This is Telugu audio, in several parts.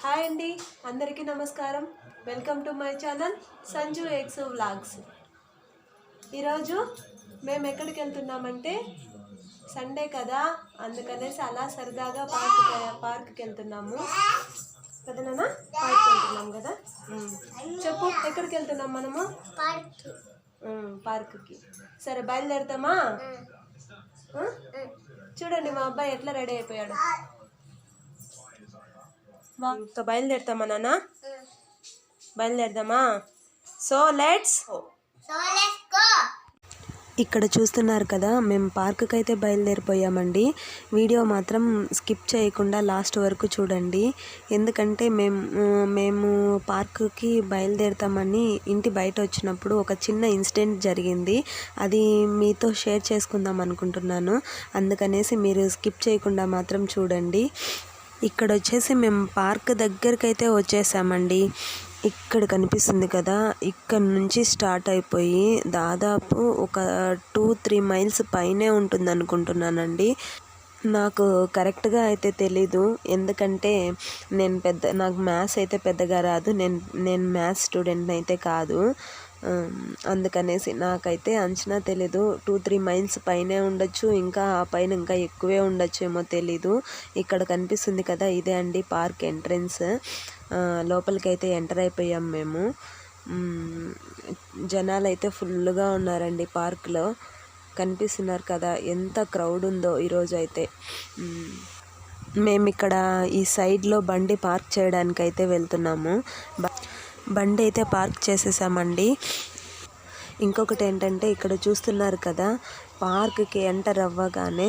హాయ్ అండి, అందరికీ నమస్కారం. Welcome to my channel Sanju X vlogs. ఈరోజు మేము ఎక్కడికి వెళ్తున్నామంటే సండే కదా, అందుకనేసి అలా సరదాగా పార్క్కి వెళ్తున్నాము కదా నాన్న. పార్క్కి వెళ్తున్నాం కదా. చెప్పు, ఎక్కడికి వెళ్తున్నాం మనము? పార్క్కి. సరే, బయలుదేరుతామా? చూడండి మా అబ్బాయి ఎట్లా రెడీ అయిపోయాడు. ఇంకా బయలుదేరుతామా నాన్న? బయలుదేరదామా? So let's go. ఇక్కడ చూస్తున్నారు కదా, మేము పార్క్కి అయితే బయలుదేరిపోయామండి. వీడియో మాత్రం స్కిప్ చేయకుండా లాస్ట్ వరకు చూడండి. ఎందుకంటే మేము పార్క్కి బయలుదేరుతామని ఇంటి బయట వచ్చినప్పుడు ఒక చిన్న ఇన్సిడెంట్ జరిగింది. అది మీతో షేర్ చేసుకుందాం అనుకుంటున్నాను. అందుకనేసి మీరు స్కిప్ చేయకుండా మాత్రం చూడండి. ఇక్కడ వచ్చేసి మేము పార్క్ దగ్గరికి అయితే వచ్చేసామండి. ఇక్కడ కనిపిస్తుంది కదా, ఇక్కడ నుంచి స్టార్ట్ అయిపోయి దాదాపు ఒక 2-3 మైల్స్ పైనే ఉంటుంది అనుకుంటున్నానండి. నాకు కరెక్ట్గా అయితే తెలీదు, ఎందుకంటే నాకు మ్యాథ్స్ అయితే పెద్దగా రాదు. నేను మ్యాథ్స్ స్టూడెంట్ అయితే కాదు. అందుకనేసి నాకైతే అంచనా తెలీదు. 2-3 మైల్స్ పైనే ఉండొచ్చు, ఇంకా ఆ పైన ఇంకా ఎక్కువే ఉండొచ్చు ఏమో తెలీదు. ఇక్కడ కనిపిస్తుంది కదా, ఇదే అండి పార్క్ ఎంట్రన్స్. లోపలికి అయితే ఎంటర్ అయిపోయాం మేము. జనాలు అయితే ఫుల్గా ఉన్నారండి పార్క్లో. కనిపిస్తున్నారు కదా ఎంత క్రౌడ్ ఉందో ఈరోజు అయితే. మేము ఇక్కడ ఈ సైడ్లో బండి పార్క్ చేయడానికి అయితే వెళ్తున్నాము. బండి అయితే పార్క్ చేసేసామండి. ఇంకొకటి ఏంటంటే, ఇక్కడ చూస్తున్నారు కదా, పార్క్కి ఎంటర్ అవ్వగానే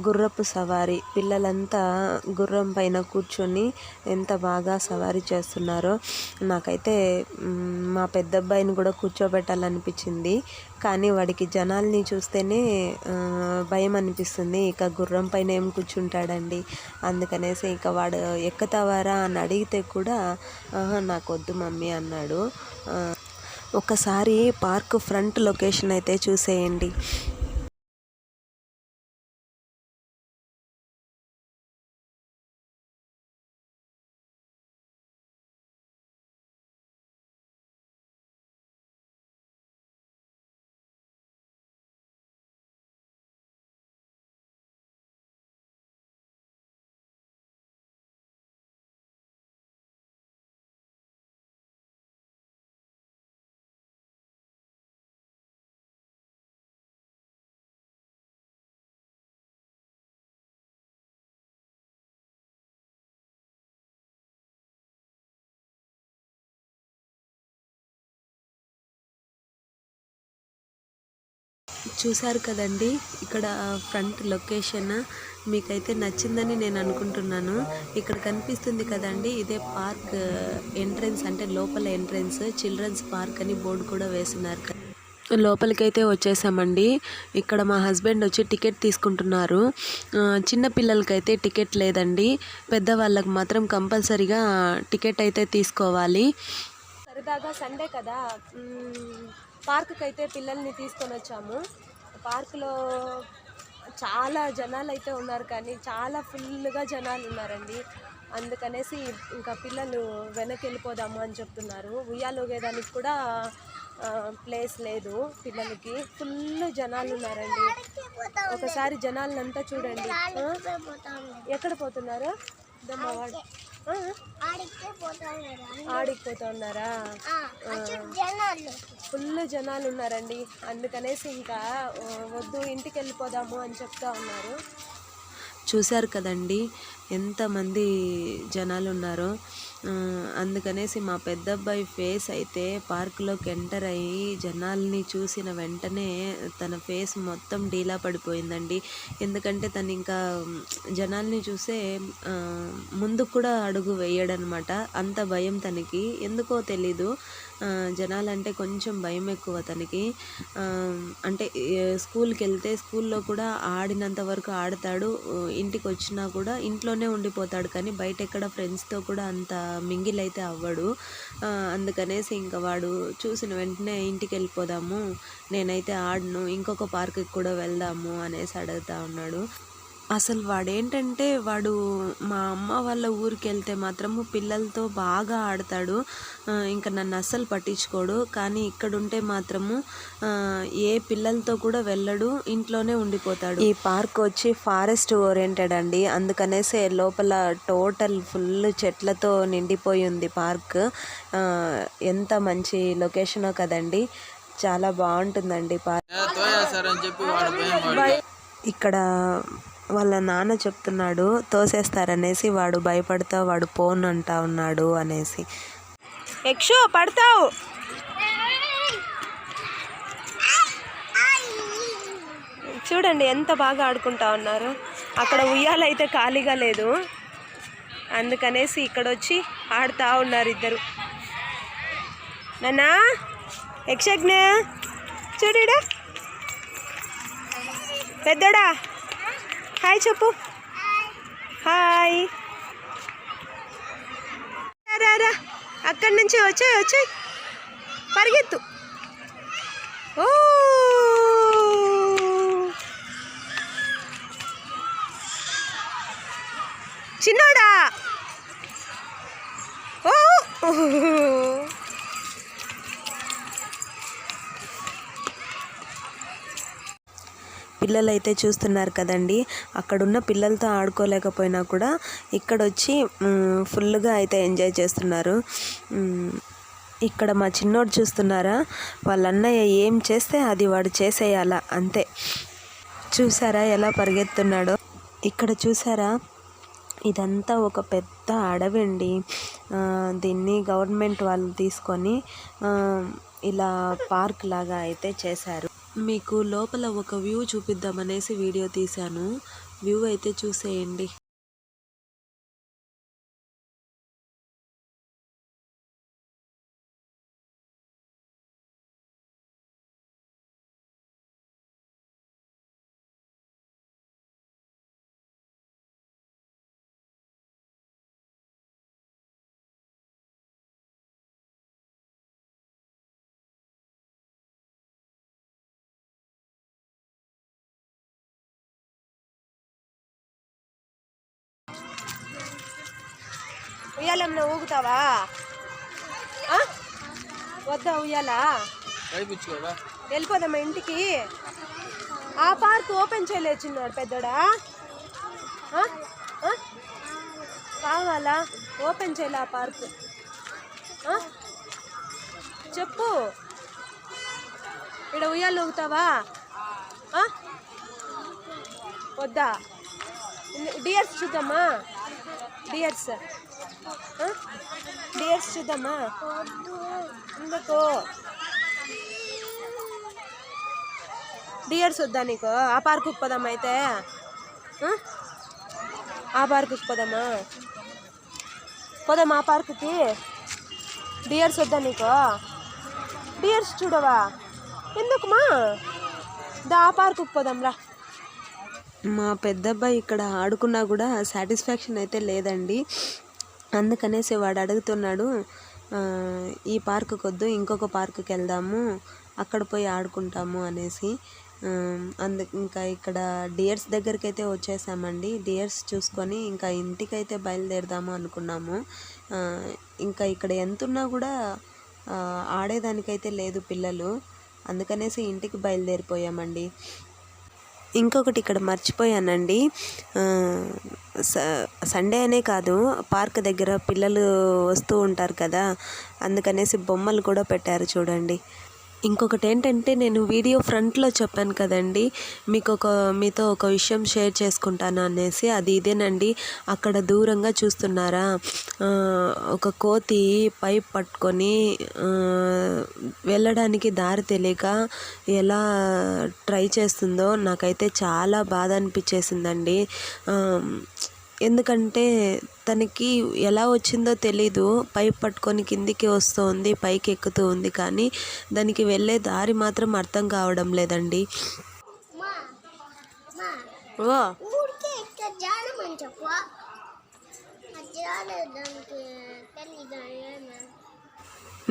గుర్రపు సవారీ, పిల్లలంతా గుర్రం పైన కూర్చొని ఎంత బాగా సవారీ చేస్తున్నారో. నాకైతే మా పెద్ద అబ్బాయిని కూడా కూర్చోబెట్టాలనిపించింది, కానీ వాడికి జనాల్ని చూస్తేనే భయం అనిపిస్తుంది. ఇక గుర్రం పైన ఏం కూర్చుంటాడండి. అందుకనేసి ఇక వాడు ఎక్కుతావారా అని అడిగితే కూడా నాకు వద్దు మమ్మీ అన్నాడు. ఒకసారి పార్క్ ఫ్రంట్ లొకేషన్ అయితే చూసేయండి. చూశారు కదండి, ఇక్కడ ఫ్రంట్ లొకేషన్ మీకైతే నచ్చిందని నేను అనుకుంటున్నాను. ఇక్కడ కనిపిస్తుంది కదండి, ఇదే పార్క్ ఎంట్రన్స్, అంటే లోపల ఎంట్రన్స్. చిల్డ్రన్స్ పార్క్ అని బోర్డు కూడా వేస్తున్నారు. లోపలికైతే వచ్చేసామండి. ఇక్కడ మా హస్బెండ్ వచ్చి టికెట్ తీసుకుంటున్నారు. చిన్న పిల్లలకైతే టికెట్ లేదండి, పెద్దవాళ్ళకి మాత్రం కంపల్సరీగా టికెట్ అయితే తీసుకోవాలి. సరదాగా సండే కదా, పార్క్కి అయితే పిల్లల్ని తీసుకొని వచ్చాము. పార్కులో చాలా జనాలు అయితే ఉన్నారు, కానీ చాలా ఫుల్గా జనాలు ఉన్నారండి. అందుకనేసి ఇంకా పిల్లలు వెనక్కి వెళ్ళిపోదాము అని చెప్తున్నారు. ఉయ్యాలూగేదానికి కూడా ప్లేస్ లేదు పిల్లలకి. ఫుల్ జనాలు ఉన్నారండి. ఒకసారి జనాలంతా చూడండి. ఎక్కడ పోతున్నారు? ఆడికి పోతా ఉన్నారా? ఫుల్ జనాలు ఉన్నారండి. అందుకనేసి ఇంకా వద్దు, ఇంటికి వెళ్ళిపోదాము అని చెప్తా ఉన్నారు. చూశారు కదండి ఎంతమంది జనాలు ఉన్నారో. అందుకనేసి మా పెద్ద అబ్బాయి ఫేస్ అయితే పార్కులోకి ఎంటర్ అయ్యి జనాల్ని చూసిన వెంటనే తన ఫేస్ మొత్తం డీలా పడిపోయిందండి. ఎందుకంటే తను ఇంకా జనాల్ని చూసే ముందు కూడా అడుగు వేయడనమాట. అంత భయం తనకి, ఎందుకో తెలీదు. జనాలంటే కొంచెం భయం ఎక్కువ తనకి. అంటే స్కూల్కి వెళ్తే స్కూల్లో కూడా ఆడినంత వరకు ఆడతాడు, ఇంటికి వచ్చినా కూడా ఇంట్లోనే ఉండిపోతాడు, కానీ బయట ఎక్కడ ఫ్రెండ్స్తో కూడా అంత మింగిల్ అయితే అవ్వడు. అందుకనేసి ఇంకా వాడు చూసిన వెంటనే ఇంటికి వెళ్ళిపోదాము, నేనైతే ఆడను, ఇంకొక పార్క్కి కూడా వెళ్దాము అనేసి అడుగుతా ఉన్నాడు. అసలు వాడేంటంటే వాడు మా అమ్మ వాళ్ళ ఊరికి వెళ్తే మాత్రము పిల్లలతో బాగా ఆడతాడు. ఇంకా నన్ను అస్సలు పట్టించుకోడు. కానీ ఇక్కడుంటే మాత్రము ఏ పిల్లలతో కూడా వెళ్ళడు, ఇంట్లోనే ఉండిపోతాడు. ఈ పార్క్ వచ్చి ఫారెస్ట్ ఓరియంటెడ్ అండి, అందుకనేసే లోపల టోటల్ ఫుల్ చెట్లతో నిండిపోయి ఉంది పార్క్. ఎంత మంచి లొకేషనో కదండి, చాలా బాగుంటుందండి పార్క్. ఇక్కడ వాళ్ళ నాన్న చెప్తున్నాడు తోసేస్తారనేసి, వాడు భయపడతా వాడు పోన్ అంటా ఉన్నాడు అనేసి. యక్షు పడతావు. చూడండి ఎంత బాగా ఆడుకుంటా ఉన్నారు. అక్కడ ఉయ్యాలైతే ఖాళీగా లేదు, అందుకనేసి ఇక్కడ వచ్చి ఆడుతూ ఉన్నారు ఇద్దరు. నాన్నా యక్షజ్ఞ చూడా, పెద్దోడా హాయ్ చెప్పు. హాయ్. రా అక్కడి నుంచి వచ్చాయి పరిగెత్తు. ఓ చిన్నోడా. ఓ పిల్లలైతే చూస్తున్నారు కదండి, అక్కడున్న పిల్లలతో ఆడుకోలేకపోయినా కూడా ఇక్కడ వచ్చి ఫుల్గా అయితే ఎంజాయ్ చేస్తున్నారు. ఇక్కడ మా చిన్నోడు చూస్తున్నారా, వాళ్ళ అన్నయ్య ఏం చేస్తే అది వాడు చేసేయాలా అంతే. చూసారా ఎలా పరిగెత్తున్నాడో. ఇక్కడ చూసారా, ఇదంతా ఒక పెద్ద అడవి అండి. దీన్ని గవర్నమెంట్ వాళ్ళు తీసుకొని ఇలా పార్క్ లాగా అయితే చేశారు. మీకు లోపల ఒక వ్యూ చూపిద్దామనేసి వీడియో తీశాను, వ్యూ అయితే చూసేయండి. ఉయ్యాలమ్మ ఊగుతావా? వద్దా ఉయ్యాలా? వెళ్ళిపోదామా ఇంటికి? ఆ పార్క్ ఓపెన్ చేయలేచున్నాడు పెద్దోడా. కావాలా? ఓపెన్ చేయలే ఆ పార్క్. చెప్పు, ఇక్కడ ఉయ్యాలు ఊగుతావా? వద్దా? డియర్స్ చూద్దామా? డియర్స్ చూద్దామా? ఎందుకు డియర్స్ వద్దా నీకు? ఆ పార్కుకి పోదామా అయితే? ఆ పార్కుకి పోదామా? ఆ పార్కుకి. డియర్స్ వద్దా నీకు? డియర్స్ చూడవా? ఎందుకుమా? ఆ పార్కుకి పోదాంరా. మా పెద్దబ్బాయి ఇక్కడ ఆడుకున్నా కూడా సాటిస్ఫాక్షన్ అయితే లేదండి, అందుకనేసి వాడు అడుగుతున్నాడు ఈ పార్కుకి వద్దు, ఇంకొక పార్కుకి వెళ్దాము, అక్కడ పోయి ఆడుకుంటాము అనేసి. ఇంకా ఇక్కడ డియర్స్ దగ్గరికి అయితే వచ్చేసామండి. డియర్స్ చూసుకొని ఇంకా ఇంటికైతే బయలుదేరదాము అనుకున్నాము. ఇంకా ఇక్కడ ఎంతున్నా కూడా ఆడేదానికైతే లేదు పిల్లలు, అందుకనేసి ఇంటికి బయలుదేరిపోయామండి. ఇంకొకటి ఇక్కడ మర్చిపోయానండి, సండే అనే కాదు పార్క్ దగ్గర పిల్లలు వస్తూ ఉంటారు కదా, అందుకనేసి బొమ్మలు కూడా పెట్టారు చూడండి. ఇంకొకటి ఏంటంటే, నేను వీడియో ఫ్రంట్లో చెప్పాను కదండి మీతో ఒక విషయం షేర్ చేసుకుంటాను అనేసి, అది ఇదేనండి. అక్కడ దూరంగా చూస్తున్నారా, ఒక కోతి పైప్ పట్టుకొని వెళ్ళడానికి దారి తెలియక ఎలా ట్రై చేస్తుందో నాకైతే చాలా బాధ అనిపించేసిందండి. ఎందుకంటే తనకి ఎలా వచ్చిందో తెలీదు, పైప్ పట్టుకొని కిందికి వస్తుంది, పైకి ఎక్కుతూ ఉంది, కానీ దానికి వెళ్ళే దారి మాత్రం అర్థం కావడం లేదండి.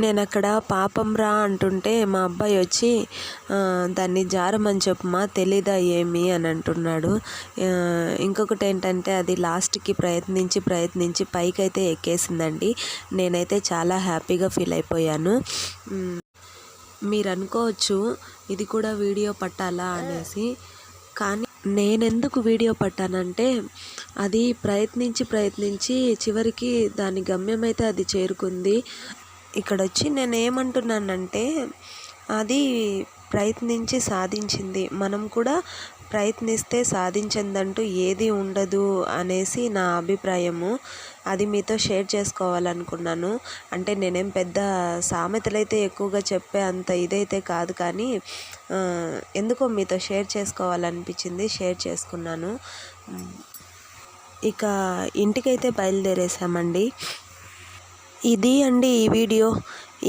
నేను అక్కడ పాపం రా అంటుంటే మా అబ్బాయి వచ్చి దాన్ని జారమని చెప్పుమా తెలీదా ఏమి అని అంటున్నాడు. ఇంకొకటి ఏంటంటే అది లాస్ట్కి ప్రయత్నించి పైకైతే ఎక్కేసిందండి. నేనైతే చాలా హ్యాపీగా ఫీల్ అయిపోయాను. మీరు అనుకోవచ్చు ఇది కూడా వీడియో పట్టాలా అనేసి, కానీ నేనెందుకు వీడియో పట్టానంటే అది ప్రయత్నించి చివరికి దాని గమ్యమైతే అది చేరుకుంది. ఇక్కడ వచ్చి నేను ఏమంటున్నానంటే అది ప్రయత్నించి సాధించింది. మనం కూడా ప్రయత్నిస్తే సాధించిందంటూ ఏది ఉండదు అనేసి నా అభిప్రాయము. అది మీతో షేర్ చేసుకోవాలనుకున్నాను. అంటే నేనేం పెద్ద సామెతలైతే ఎక్కువగా చెప్పే అంత ఇదైతే కాదు, కానీ ఎందుకో మీతో షేర్ చేసుకోవాలనిపించింది, షేర్ చేసుకున్నాను. ఇక ఇంటికైతే బయలుదేరేసామండి. ఇది అండి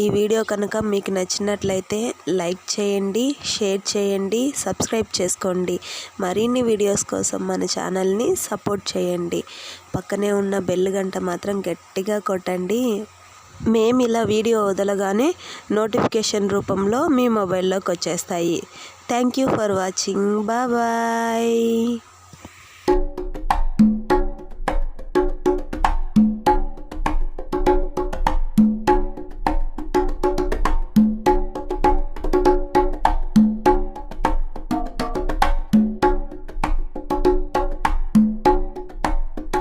ఈ వీడియో కనుక మీకు నచ్చినట్లయితే లైక్ చేయండి, షేర్ చేయండి, సబ్స్క్రైబ్ చేసుకోండి. మరిన్ని వీడియోస్ కోసం మన ఛానల్ని సపోర్ట్ చేయండి. పక్కనే ఉన్న బెల్ గంట మాత్రం గట్టిగా కొట్టండి. మేము ఇలా వీడియో వదలగానే నోటిఫికేషన్ రూపంలో మీ మొబైల్లోకి వచ్చేస్తాయి. Thank you for watching. Bye.